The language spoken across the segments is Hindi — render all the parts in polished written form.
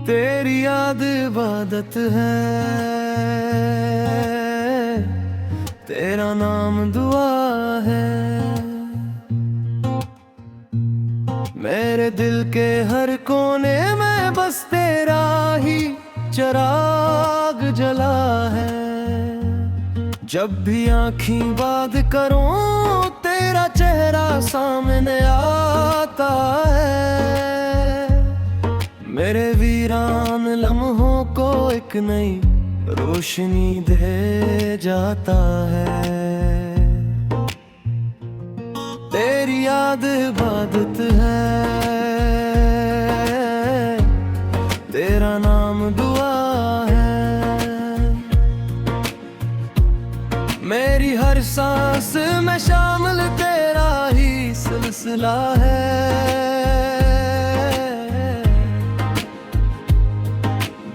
तेरी याद इबादत है, तेरा नाम दुआ है। मेरे दिल के हर कोने में बस तेरा ही चिराग जला है। जब भी आँखें बंद करूं तेरा चेहरा सामने आता है। मेरे वीरान लम्हों को एक नई रोशनी दे जाता है। तेरी याद इबादत है, तेरा नाम दुआ है। मेरी हर सांस में शामिल तेरा ही सिलसिला है।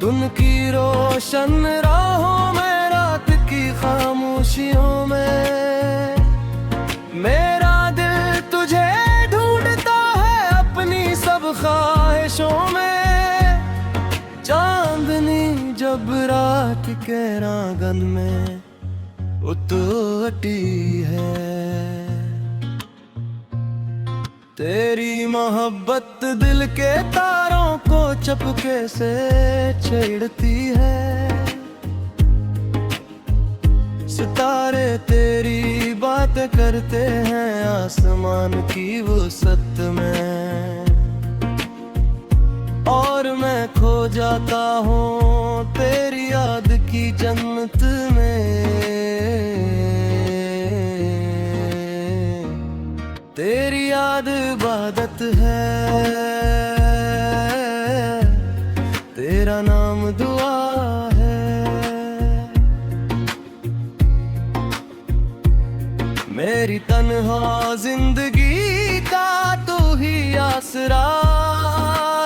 दिन की रोशन राहों में, रात की खामोशियों में, मेरा दिल तुझे ढूंढता है अपनी सब ख्वाहिशों में। चांदनी जब रात के रागन में उतरती है, तेरी मोहब्बत दिल के तारों को चपके से छेड़ती है। सितारे तेरी बात करते हैं आसमान की वसत में, और मैं खो जाता हूँ तेरी याद की जन्नत में। तेरी याद इबादत है, तेरा नाम दुआ है। मेरी तन्हा जिंदगी का तू ही आसरा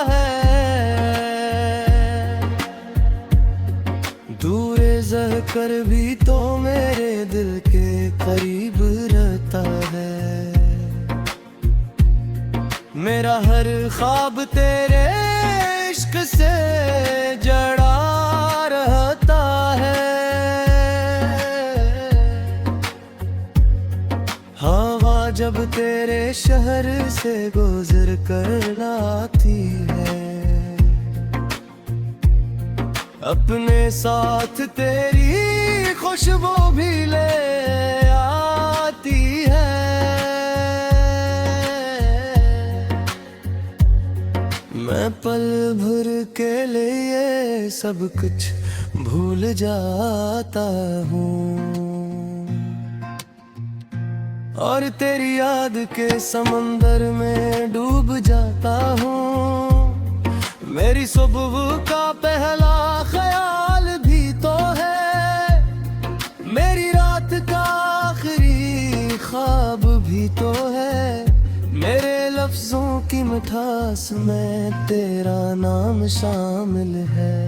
है। दूर रह कर भी तो मेरे दिल के करीब रहता है। मेरा हर ख्वाब तेरे इश्क से जड़ा रहता है। हवा जब तेरे शहर से गुजर कर आती है, अपने साथ तेरी खुशबू भी ले आती है। मैं पल भर के लिए सब कुछ भूल जाता हूँ, और तेरी याद के समंदर में डूब जाता हूँ। मेरी सुबह का पहला ख्याल भी तो है, मेरी रात का आखिरी ख्वाब भी तो है। मेरे लफ्जों की मिठास में तेरा नाम शामिल है।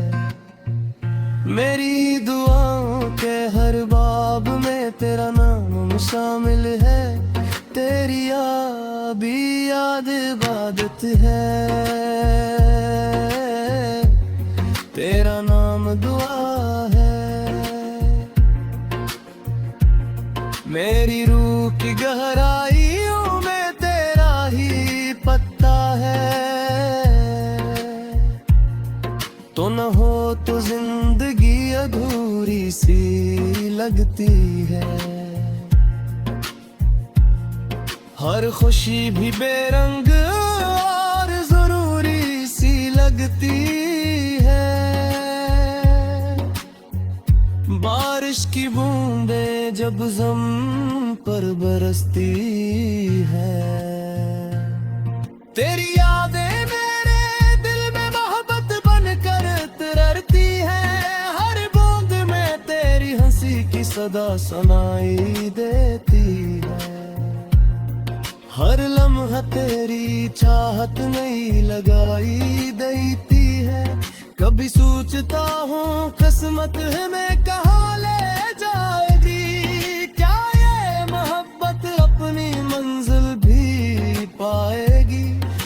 मेरी दुआओं के हर बाब में तेरा नाम शामिल है। तेरी याद इबादत है, तेरा नाम दुआ है। मेरी रूह की गहराइयों में तेरा ही पत्ता है। तो न हो तो जिंदगी अधूरी सी लगती है। हर खुशी भी बेरंग और जरूरी सी लगती है। बारिश की बूंदें जब ज़मीं पर बरसती है, तेरी यादें मेरे दिल में मोहब्बत बनकर तरती है। हर बूंद में तेरी हंसी की सदा सुनाई देती है। हर लम्हा तेरी चाहत नहीं लगाई देती है। कभी सोचता हूँ किस्मत हमें कहाँ ले जाएगी, क्या ये मोहब्बत अपनी मंजिल भी पाएगी।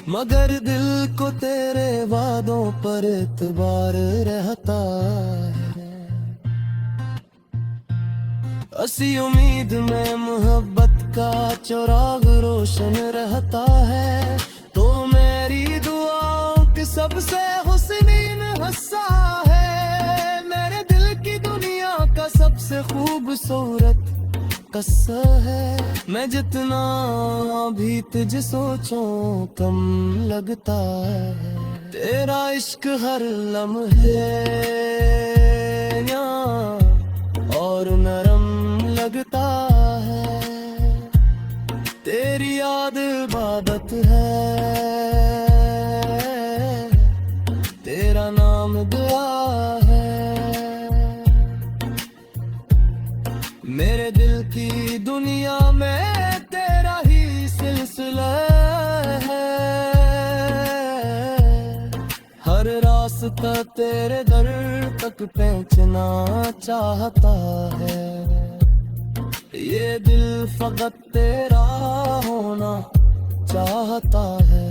मगर दिल को तेरे वादों पर एतबार रहता है। असी उम्मीद में मोहब्बत का चिराग रोशन रहता है। तो मेरी दुआओं के सबसे हुस्नीन हिस्सा है। मेरे दिल की दुनिया का सबसे खूबसूरत किस्सा है। मैं जितना भी तुझे सोचूं कम लगता है। तेरा इश्क हर लम्हे और नरम लगता है। तेरी याद इबादत है, तेरा नाम दुआ है। मेरे दिल की दुनिया में तेरा ही सिलसिला है। हर रास्ता तेरे दर तक पहुंचना चाहता है। ये दिल फकत तेरा होना चाहता है।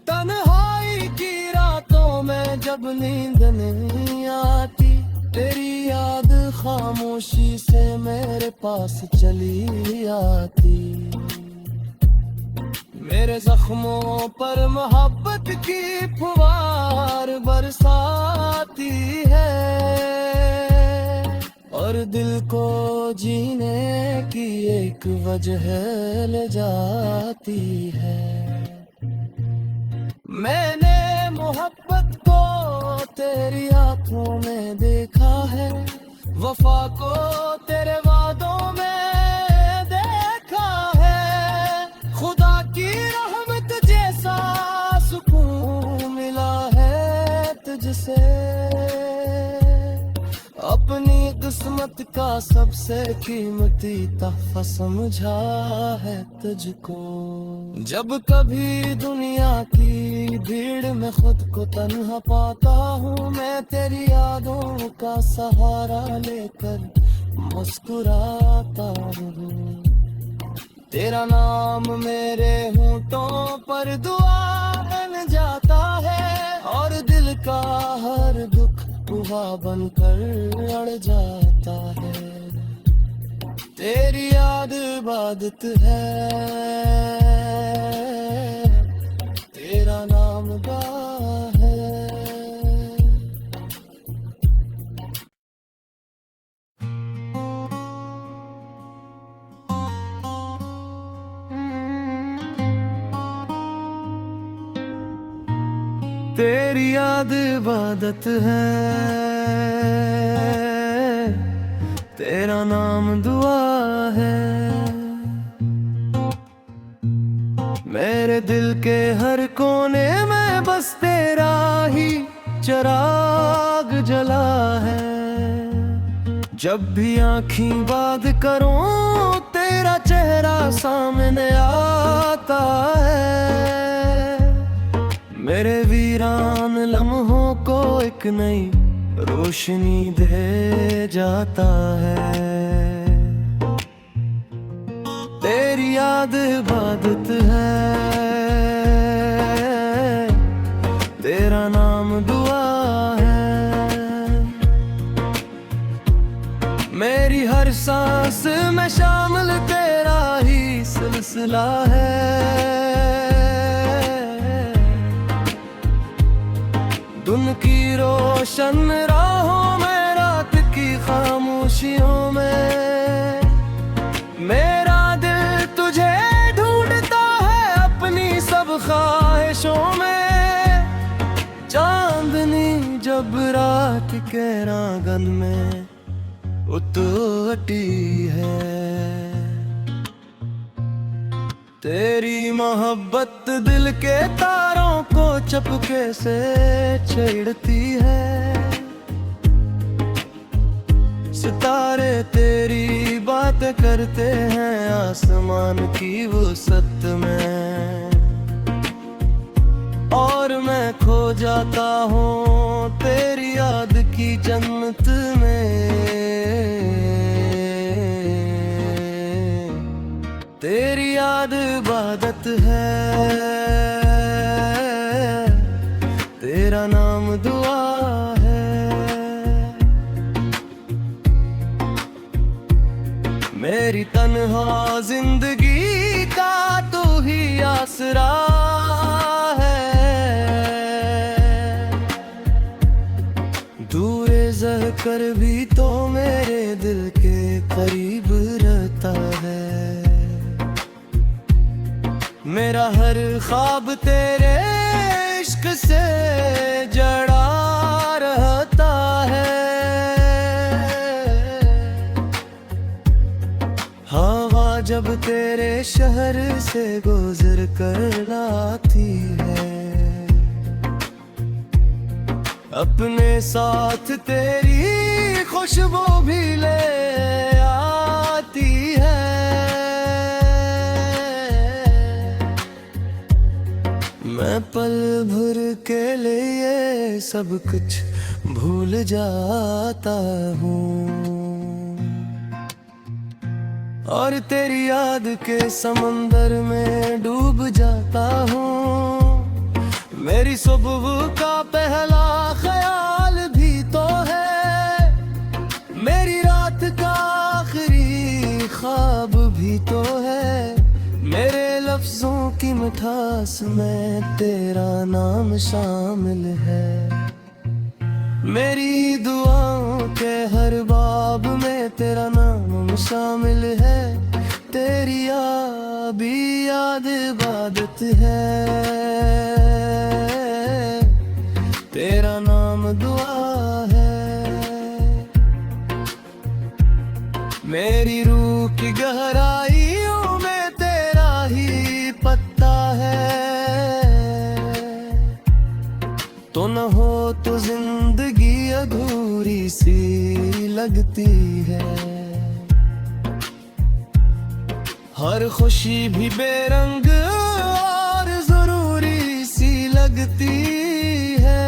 तन्हाई की रातों में जब नींद नहीं आती, तेरी याद खामोशी से मेरे पास चली आती। मेरे जख्मों पर मोहब्बत की फुहार बरसाती है और दिल को जीने की एक वजह ले जाती है। मैंने मोहब्बत को तेरी आंखों में देखा है, वफा को तेरे वादों में देखा है। खुदा की रहमत जैसा सुकून मिला है तुझसे। अपनी किस्मत का सबसे कीमती तोहफा समझा है तुझको। जब कभी दुनिया की भीड़ में खुद को तन्हा पाता हूँ, मैं तेरी यादों का सहारा लेकर मुस्कुराता हूँ। तेरा नाम मेरे होंठों पर दुआ बन जाता है और दिल का हर दुख दुआ बनकर अड़ जाता है। तेरी याद इबादत है, तेरा नाम दुआ है। तेरी याद इबादत है, तेरा नाम दुआ है। मेरे दिल के हर कोने में बस तेरा ही चिराग जला है। जब भी आँखें बंद करूं तेरा चेहरा सामने आता है। मेरे वीरान लम्हों को एक नई रोशनी दे जाता है। तेरी याद इबादत है, तेरा नाम दुआ है। मेरी हर सांस में शामिल तेरा ही सिलसिला है। दिन की रोशन राहों में, रात की खामोशियों में, मेरा दिल तुझे ढूंढता है अपनी सब ख्वाहिशों में। चांदनी जब रात के रांगन में उतरती है, तेरी मोहब्बत दिल के तारों को चपके से छेड़ती है। सितारे तेरी बात करते हैं आसमान की वसत में, और मैं खो जाता हूँ तेरी याद की जन्नत में। तेरी याद इबादत है, मेरी तन्हा जिंदगी का तू ही आसरा है। दूरे जह कर भी तो मेरे दिल के करीब रहता है। मेरा हर ख्वाब तेरे इश्क से जड़ा रहता है। हवा जब तेरे शहर से गुजर कर आती है, अपने साथ तेरी खुशबू भी ले आती है। मैं पल भर के लिए सब कुछ भूल जाता हूँ और तेरी याद के समंदर में डूब जाता हूँ। मेरी सुबह का पहला ख्याल भी तो है, मेरी रात का आखिरी ख्वाब भी तो है। मेरे लफ्जों की मिठास में तेरा नाम शामिल है। मेरी दुआओं के हर बाब में तेरा नाम शामिल है। तेरी भी याद इबादत है, तेरा नाम दुआ है। मेरी रूह की गहराइयों में तेरा ही पत्ता है। तो न हो तो जिंदगी अधूरी सी लगती है। हर खुशी भी बेरंग और जरूरी सी लगती है।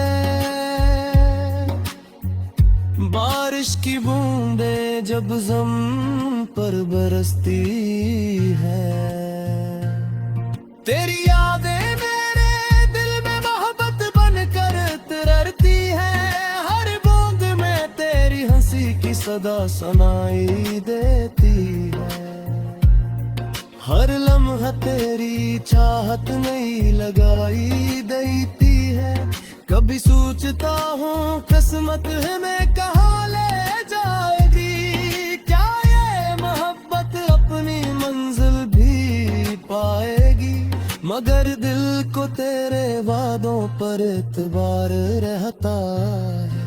बारिश की बूंदें जब ज़मीन पर बरसती है, तेरी यादें मेरे दिल में मोहब्बत बनकर तरती है। हर बूंद में तेरी हंसी की सदा सुनाई देती है। हर लम्हा तेरी चाहत नहीं लगाई देती है। कभी सोचता हूँ किस्मत हमें कहाँ ले जाएगी, क्या ये मोहब्बत अपनी मंजिल भी पाएगी। मगर दिल को तेरे वादों पर एतबार रहता है।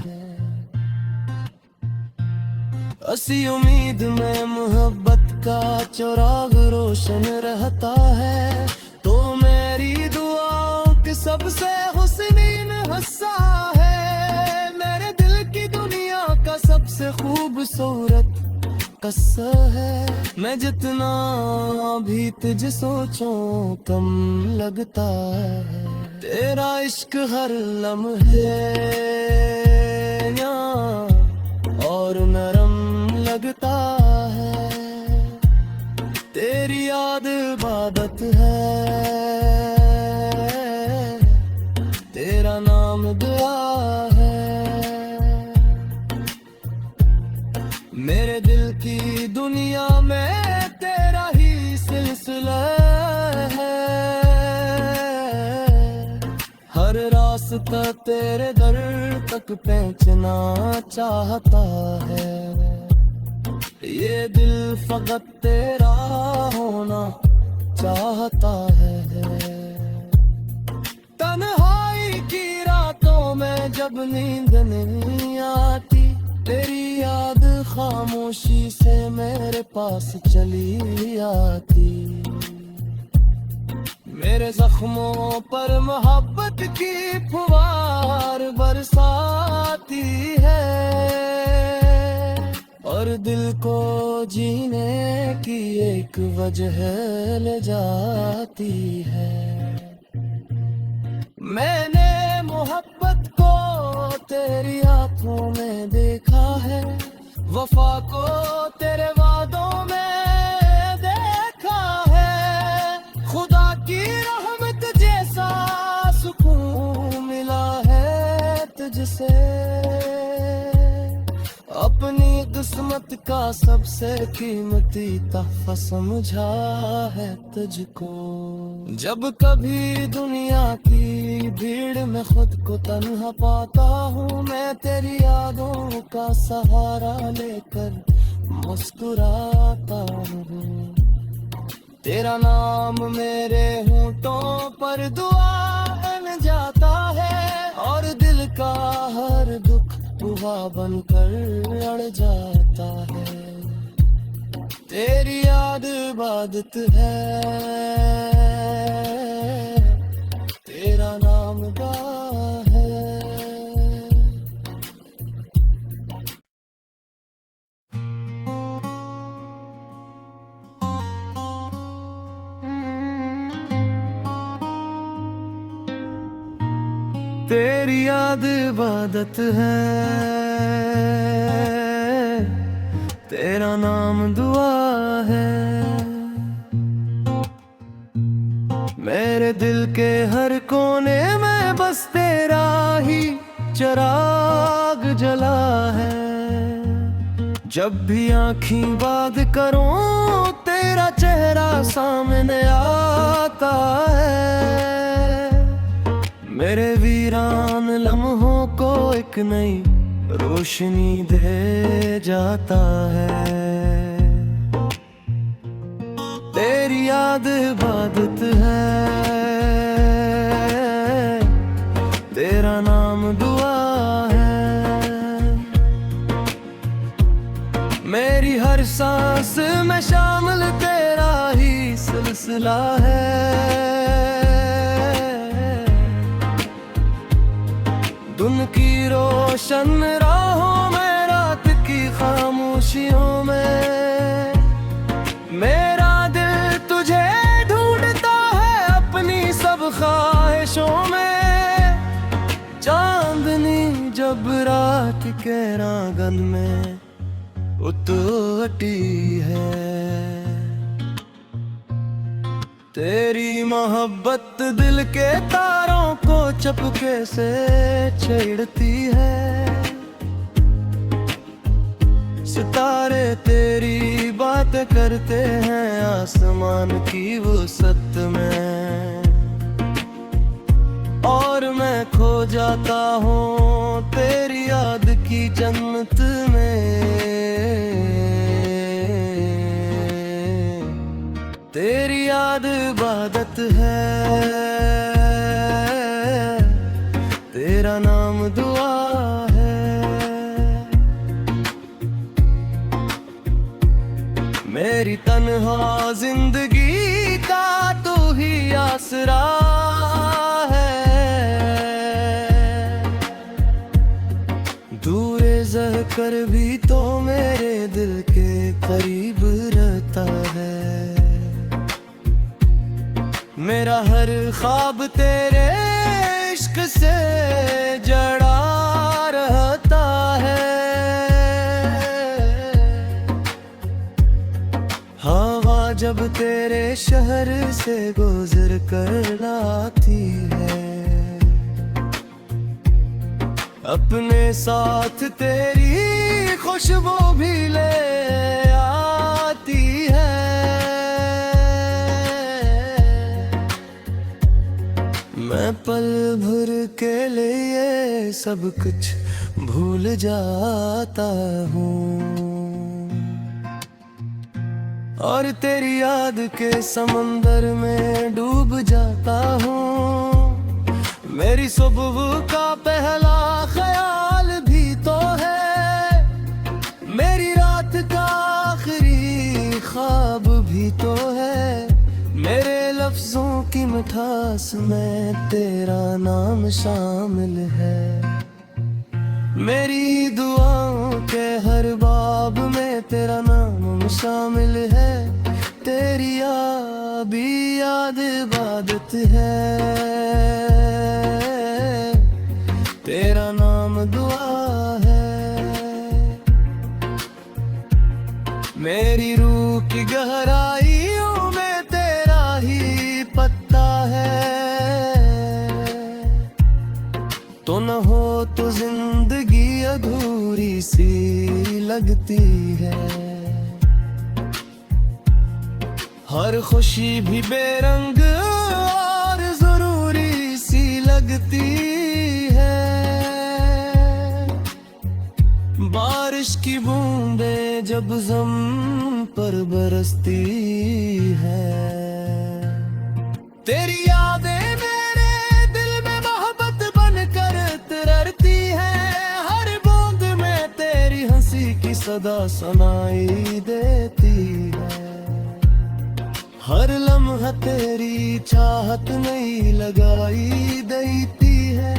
असी उम्मीद में मोहब्बत का चिराग रोशन रहता है। तो मेरी दुआओं के सबसे हुस्नीन हिस्सा है। मेरे दिल की दुनिया का सबसे खूबसूरत किस्सा है। मैं जितना भी तुझे सोचूं कम लगता है। तेरा इश्क हर लम्हे और नरम लगता है। तेरी याद इबादत है, तेरा नाम दुआ है। मेरे दिल की दुनिया में तेरा ही सिलसिला है। हर रास्ता तेरे दर तक पहुंचना चाहता है। ये दिल फकत तेरा होना चाहता है। तन्हाई की रातों में जब नींद नहीं आती, तेरी याद खामोशी से मेरे पास चली आती। मेरे जख्मों पर मोहब्बत की फुहार बरसाती है और दिल को जीने की एक वजह ले जाती है। मैंने मोहब्बत को तेरी आंखों में देखा है, वफा को तेरे वादों में देखा है। खुदा की रहमत जैसा सुकून मिला है तुझसे। अपनी किस्मत का सबसे कीमती तोहफा समझा है तुझको। जब कभी दुनिया की भीड़ में खुद को तन्हा पाता हूँ, मैं तेरी यादों का सहारा लेकर मुस्कुराता हूँ। तेरा नाम मेरे होंठों पर दुआ बन जाता है, और दिल का हर दुख बुआ बनकर अड़ जाता है। तेरी याद इबादत है, तेरा नाम दुआ है। तेरी याद इबादत है, तेरा नाम दुआ है। मेरे दिल के हर कोने में बस तेरा ही चिराग जला है। जब भी आँखें बंद करूं तेरा चेहरा सामने आता है। मेरे वीरान लम्हों को एक नई रोशनी दे जाता है। तेरी याद इबादत है, तेरा नाम दुआ है। मेरी हर सांस में शामिल तेरा ही सिलसिला है। दिन की रोशन राहों में, रात की खामोशियों में, मेरा दिल तुझे ढूंढता है अपनी सब ख्वाहिशों में। चांदनी जब रात के रांगन में उतरती है, तेरी मोहब्बत दिल के तारों को चपके से छेड़ती है। सितारे तेरी बात करते हैं आसमान की वसत में, और मैं खो जाता हूँ तेरी याद की जन्नत में। तेरी याद इबादत है, तेरा नाम दुआ है। मेरी तन्हा जिंदगी का तू ही आसरा है। दूर रह कर भी तो मेरे दिल के करीब रहता है। मेरा हर ख्वाब तेरे इश्क से जड़ा रहता है। हवा जब तेरे शहर से गुजर कर आती है, अपने साथ तेरी खुशबू भी ले आती है। मैं पल भर के लिए सब कुछ भूल जाता हूँ, और तेरी याद के समंदर में डूब जाता हूँ। मेरी सुबह का पहला ख्याल भी तो है, मेरी रात का आखिरी ख्वाब भी तो है। मेरे लफ्जों की मिठास में तेरा नाम शामिल है। मेरी दुआओं के हर बाब में तेरा नाम शामिल है। तेरी याद इबादत है, तेरा नाम दुआ है। मेरी रूह की गहराइयों में तेरा ही पत्ता है। तो न हो तो जिंदगी अधूरी जरूरी सी लगती है। हर खुशी भी बेरंग और जरूरी सी लगती है। बारिश की बूंदें जब ज़मीन पर बरसती है। तेरी यादें मेरे दिल में मोहब्बत बनकर तरसती है। हर बूंद में तेरी हंसी की सदा सुनाई देती है। हर लम्हा तेरी चाहत नहीं लगाई देती है।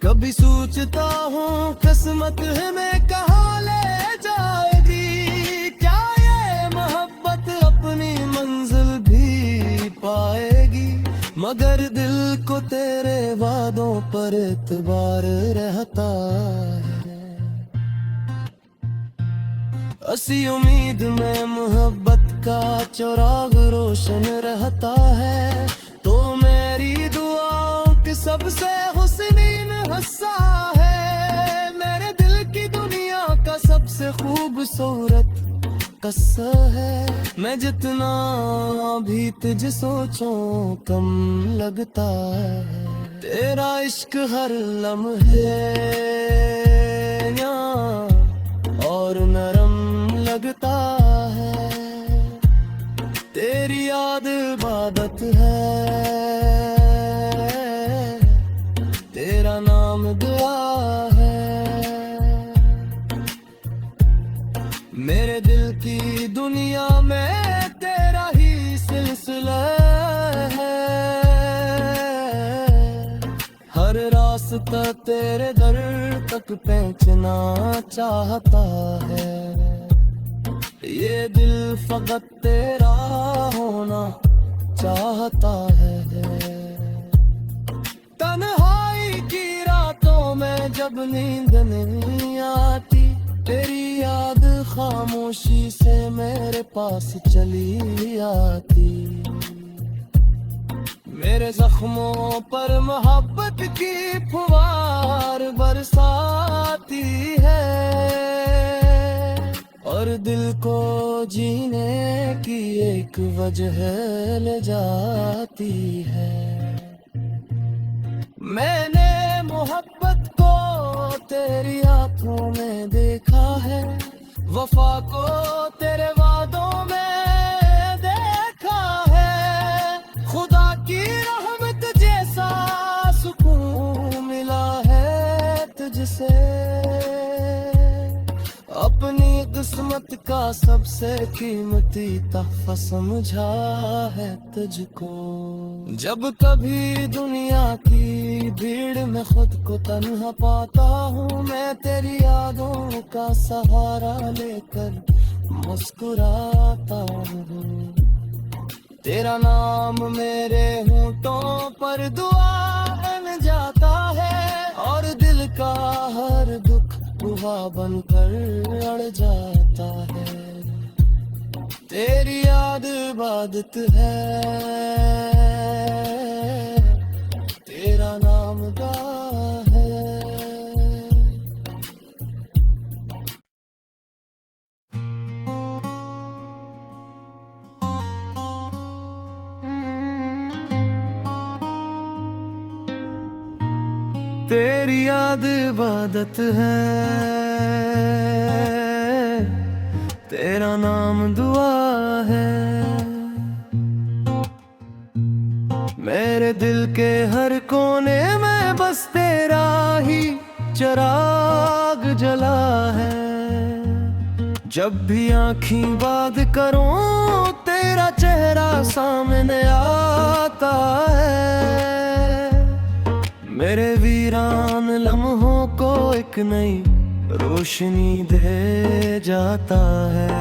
कभी सोचता हूँ किस्मत हमें कहाँ ले जाएगी। क्या ये मोहब्बत अपनी मंजिल भी पाएगी। मगर दिल को तेरे वादों पर एतबार रहता है। असी उम्मीद में मोहब्बत का चिराग रोशन रहता है। तो मेरी दुआओं के सबसे हुस्नीन हिस्सा है। मेरे दिल की दुनिया का सबसे खूबसूरत किस्सा है। मैं जितना भी तुझे सोचूं कम लगता है। तेरा इश्क हर लम्हे और नरम लगता है। तेरी याद इबादत है। तेरा नाम दुआ है। मेरे दिल की दुनिया में तेरा ही सिलसिला है। हर रास्ता तेरे दर तक पहुंचना चाहता है। ये दिल फकत तेरा होना चाहता है। तन्हाई की रातों में जब नींद नहीं आती, तेरी याद खामोशी से मेरे पास चली आती। मेरे जख्मों पर मोहब्बत की फुहार बरसाती है और दिल को जीने की एक वजह ले जाती है। मैंने मोहब्बत को तेरी आंखों में देखा है, वफा को तेरे वादों में देखा है। खुदा की रहमत जैसा सुकून मिला है तुझसे। अपनी किस्मत का सबसे कीमती तोहफा समझा है तुझको। जब कभी दुनिया की भीड़ में खुद को तन्हा पाता हूँ, मैं तेरी यादों का सहारा लेकर मुस्कुराता हूँ। तेरा नाम मेरे होंठों पर दुआ बन जाता है और दिल का हर दुख दुआ बनकर अड़ जाता है। तेरी याद इबादत है, तेरा नाम दुआ है। तेरी याद इबादत है, तेरा नाम दुआ है। मेरे दिल के हर कोने में बस तेरा ही चिराग जला है। जब भी आँखें बंद करूं तेरा चेहरा सामने आता है। मेरे वीरान लम्हों को एक नई रोशनी दे जाता है।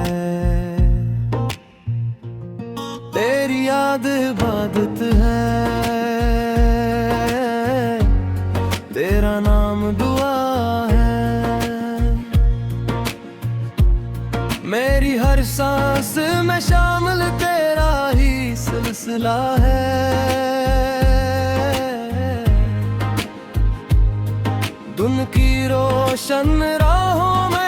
तेरी याद इबादत है, तेरा नाम दुआ है। मेरी हर सांस में शामिल तेरा ही सिलसिला है। दुन की रोशन राहों में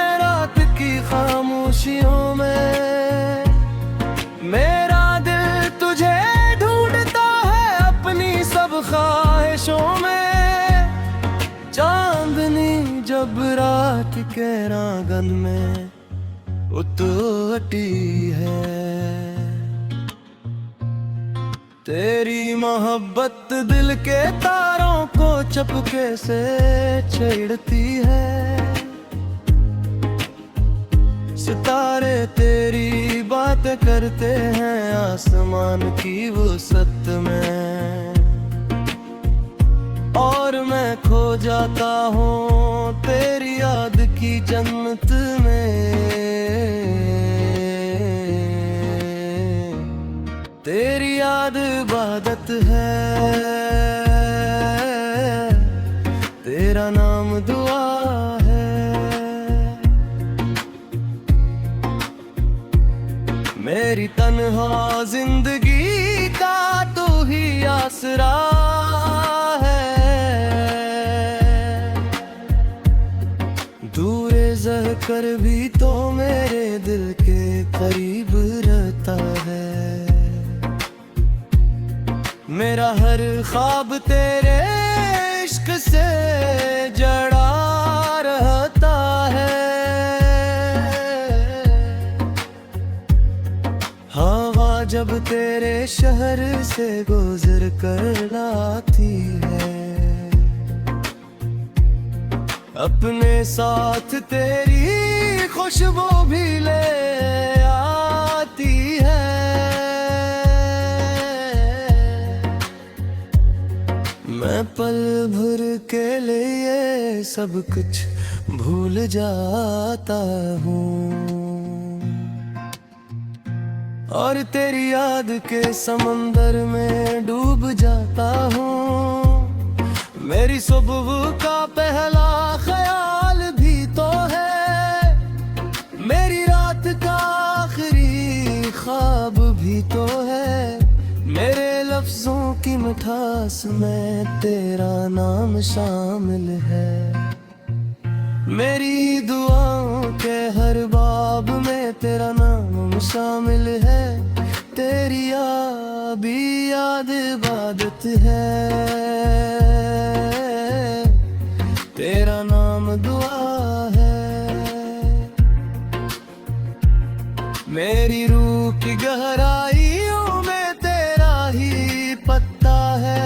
के रागन में उतरती है। तेरी मोहब्बत दिल के तारों को चपके से छेड़ती है। सितारे तेरी बात करते हैं आसमान की वसत में, और मैं खो जाता हूँ तेरी याद की जन्नत में। तेरी याद इबादत है, तेरा नाम दुआ है। मेरी तन्हा जिंदगी का तू ही आसरा है। दूर रह कर भी तो मेरे दिल के करीब रहता है। मेरा हर ख्वाब तेरे इश्क से जड़ा रहता है। हवा जब तेरे शहर से गुजर कर लाती है, अपने साथ तेरी खुशबू भी ले आती है। मैं पल भर के लिए सब कुछ भूल जाता हूँ, और तेरी याद के समंदर में डूब जाता हूँ। मेरी सुबह का पहला ख्याल भी तो है, मेरी रात का आखिरी ख्वाब भी तो है। मेरे लफ्जों की मिठास में तेरा नाम शामिल है। मेरी दुआओं के हर बाब में तेरा नाम शामिल है। तेरी भी याद इबादत है, तेरा नाम दुआ है। मेरी रूह की गहराइयों में तेरा ही पत्ता है।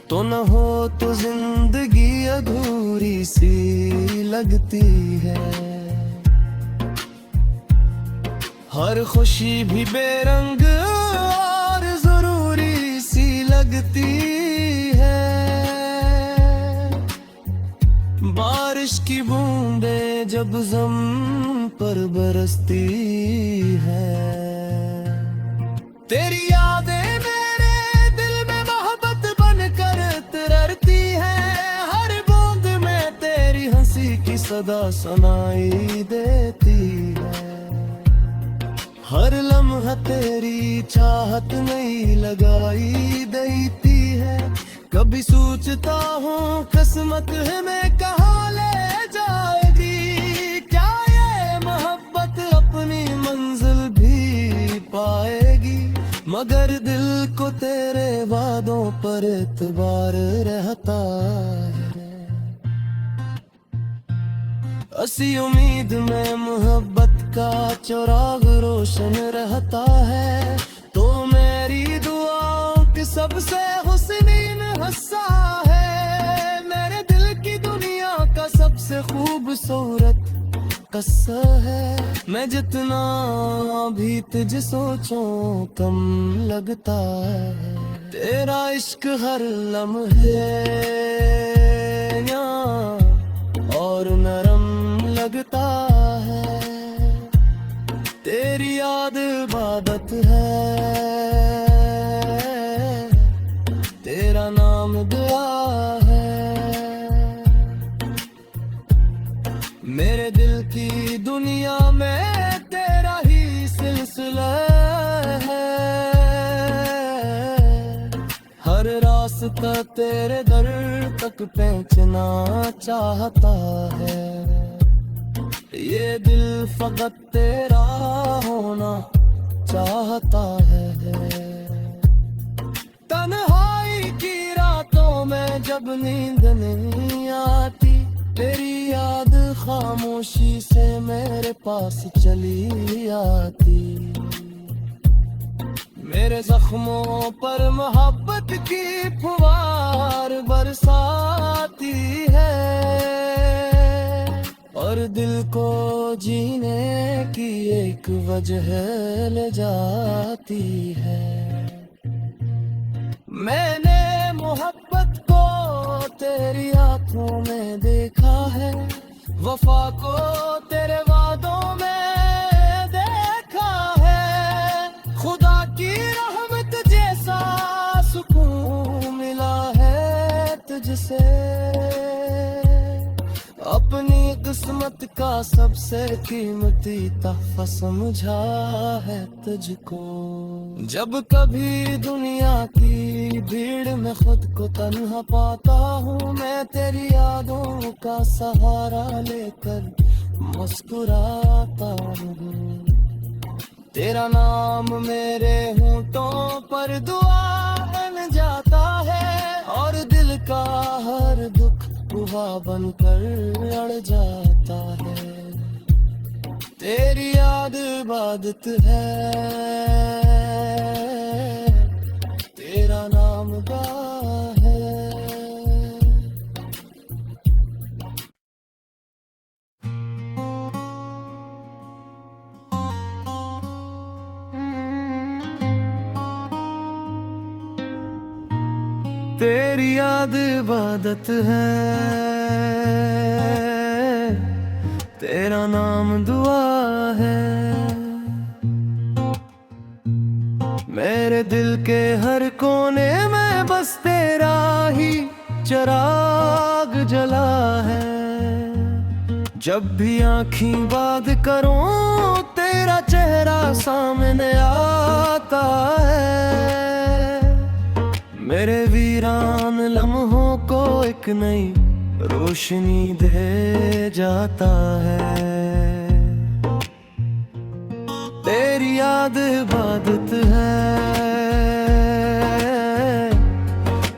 तो न हो तो जिंदगी अधूरी सी लगती है। हर खुशी भी बेरंग और जरूरी सी लगती है। बारिश की बूंदें जब ज़मीन पर बरसती है, तेरी यादें मेरे दिल में मोहब्बत बनकर तरती है। हर बूंद में तेरी हंसी की सदा सुनाई देती है। हर लम्हा तेरी चाहत नहीं लगाई देती है। कभी सोचता हूँ किस्मत हमें कहाँ ले जाएगी, क्या ये मोहब्बत अपनी मंजिल भी पाएगी। मगर दिल को तेरे वादों पर एतबार रहता है। असी उम्मीद में मोहब्बत का चिराग रोशन रहता है। तो मेरी दुआओं के सबसे हुस्नीन हिस्सा है। मेरे दिल की दुनिया का सबसे खूबसूरत किस्सा है। मैं जितना भी तुझे सोचूं कम लगता है। तेरा इश्क हर लम्हे और नरम लगता है। तेरी याद इबादत है, तेरा नाम दुआ है। मेरे दिल की दुनिया में तेरा ही सिलसिला है। हर रास्ता तेरे दर तक पहुंचना चाहता है। ये दिल फकत तेरा होना चाहता है। तन्हाई की रातों में जब नींद नहीं आती, तेरी याद खामोशी से मेरे पास चली आती, मेरे जख्मों पर मोहब्बत की फुहार बरसाती है, और दिल को जीने की एक वजह ले जाती है। मैंने मोहब्बत को तेरी आंखों में देखा है, वफा को तेरे वादों में देखा है, खुदा की रहमत जैसा सुकून मिला है तुझसे, अपनी किस्मत का सबसे कीमती तोहफा समझा है तुझको। जब कभी दुनिया की भीड़ में खुद को तन्हा पाता हूँ, मैं तेरी यादों का सहारा लेकर मुस्कुराता हूँ। तेरा नाम मेरे होंठों पर दुआ बन जाता है, और दिल का हर दुख दुआ बनकर अड़ जाता है। तेरी याद इबादत है, तेरा नाम गाह है। तेरी याद इबादत है, तेरा नाम दुआ है। मेरे दिल के हर कोने में बस तेरा ही चिराग जला है। जब भी आँखें बंद करूं तेरा चेहरा सामने आता है, मेरे वीरान लम्हों को एक नई रोशनी दे जाता है। तेरी याद इबादत है,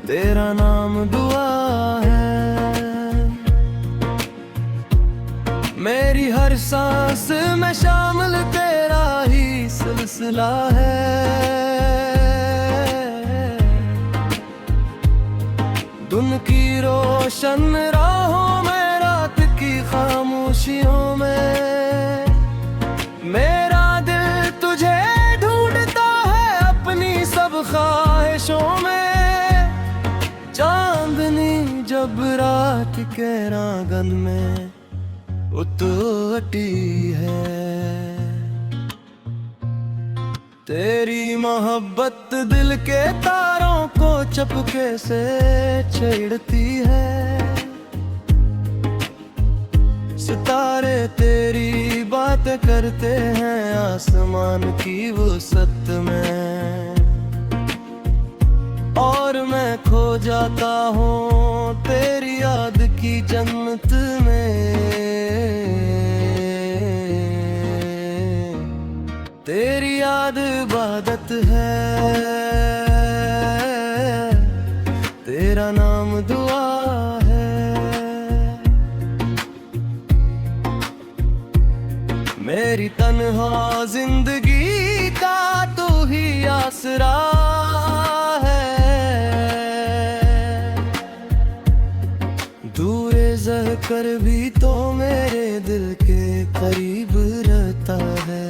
तेरा नाम दुआ है। मेरी हर सांस में शामिल तेरा ही सिलसिला है। दिन की रोशन राहों में, रात की खामोशियों में, मेरा दिल तुझे ढूंढता है अपनी सब ख्वाहिशों में। चांदनी जब रात के रागन में उतरती है, तेरी मोहब्बत दिल के तारों को चपके से छेड़ती है। सितारे तेरी बात करते हैं आसमान की वसत में, और मैं खो जाता हूँ तेरी याद की जन्नत में। तेरी याद इबादत है, तेरा नाम दुआ है। मेरी तन्हा जिंदगी का तू ही आसरा है। दूर रह कर भी तो मेरे दिल के करीब रहता है।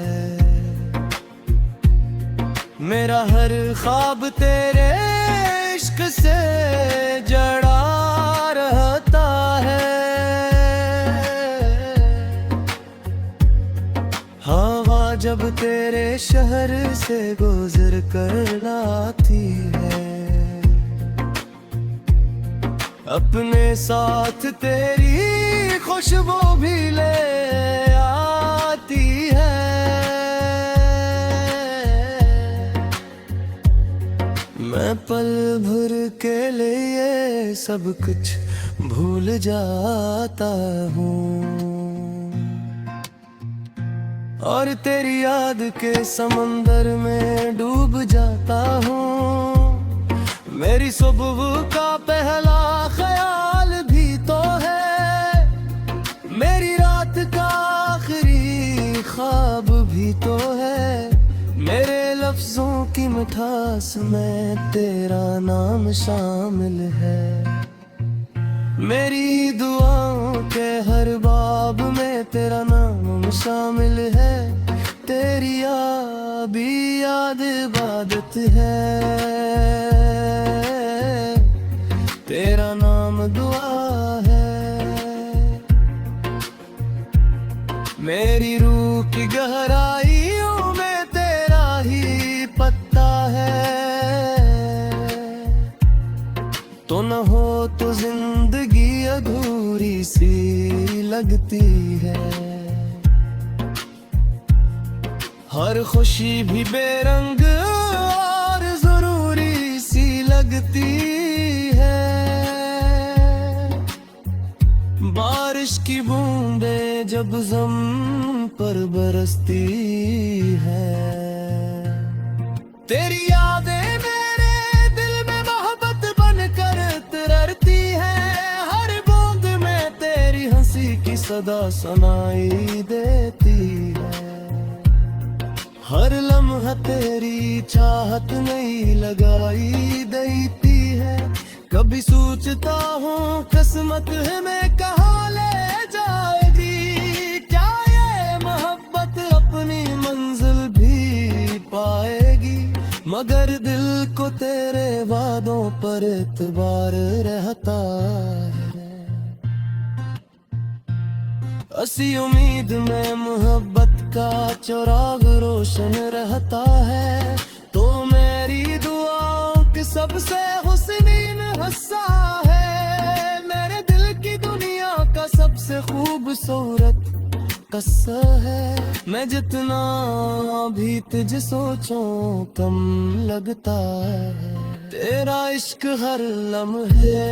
मेरा हर ख्वाब तेरे इश्क से जड़ा रहता है। हवा जब तेरे शहर से गुजर कर आती है, अपने साथ तेरी खुशबू भी ले आती है। मैं पल भर के लिए सब कुछ भूल जाता हूँ, और तेरी याद के समंदर में डूब जाता हूँ। मेरी सुबह का पहला ख्याल भी तो है भी तो है। मेरे लफ्जों की मिठास में तेरा नाम शामिल है। मेरी दुआओं के हर बाब में तेरा नाम शामिल है। तेरी भी याद इबादत है। तेरा नाम दुआ है। मेरी रूह की गहराइयों में तेरा ही पत्ता है। तो न हो तो जिंदगी अधूरी सी लगती है। हर खुशी भी बेरंग और जरूरी सी लगती है। बारिश की बूंदें जब ज़मीन पर बरसती है। तेरी यादें मेरे दिल में मोहब्बत बनकर तरसती है। हर बूंद में तेरी हंसी की सदा सुनाई देती है। हर लम्हा तेरी चाहत नहीं लगाई देती है। कभी सोचता हूँ किस्मत हमें कहाँ ले जाएगी। क्या ये मोहब्बत अपनी मंजिल भी पाएगी। मगर दिल को तेरे वादों पर एतबार रहता है। असी उम्मीद में मोहब्बत का चिराग रोशन रहता है। तो मेरी दुआओं के सबसे हुस्नीन हिस्सा है। मेरे दिल की दुनिया का सबसे खूबसूरत किस्सा है। मैं जितना भी तुझे सोचूं कम लगता है। तेरा इश्क हर लम्हे